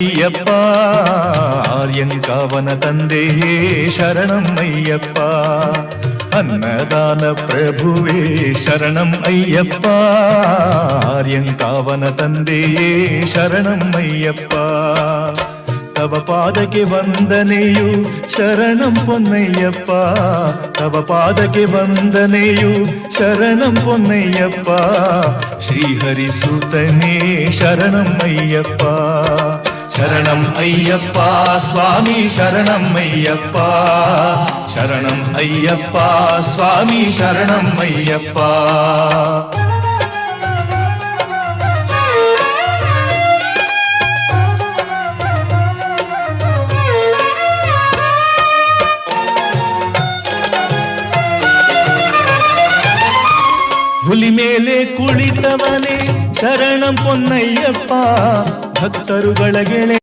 ಅಯ್ಯಪ್ಪ ಆರ್ಯಂಕಾವನ ತಂದೆಯೇ ಶರಣಂ ಅಯ್ಯಪ್ಪ, ಅನ್ನದಾನ ಪ್ರಭುವೇ ಶರಣಂ ಅಯ್ಯಪ್ಪ, ಆರ್ಯಂಕಾವನ ತಂದೆಯೇ ಶರಣಂ ಅಯ್ಯಪ್ಪ. ತವ ಪಾದಕ್ಕೆ ವಂದನೆಯು ಶರಣಂ ಪೊನ್ನಯ್ಯಪ್ಪ, ತವ ಪಾದಕ್ಕೆ ವಂದನೆಯು ಶರಣಂ ಪೊನ್ನಯ್ಯಪ್ಪ, ಶ್ರೀಹರಿಸುತನೇ ಶರಣಂ ಅಯ್ಯಪ್ಪ. ಶರಣಂ ಅಯ್ಯಪ್ಪ ಸ್ವಾಮಿ ಶರಣಂ ಅಯ್ಯಪ್ಪ, ಶರಣಂ ಅಯ್ಯಪ್ಪ ಸ್ವಾಮಿ ಶರಣಂ ಅಯ್ಯಪ್ಪ. ಹುಲಿ ಮೇಲೆ ಕುಳಿತವನೇ ಶರಣಂ ಪೊನ್ನಯ್ಯಪ್ಪ, ಭಕ್ತರುಗಳ ಗೆಳೆ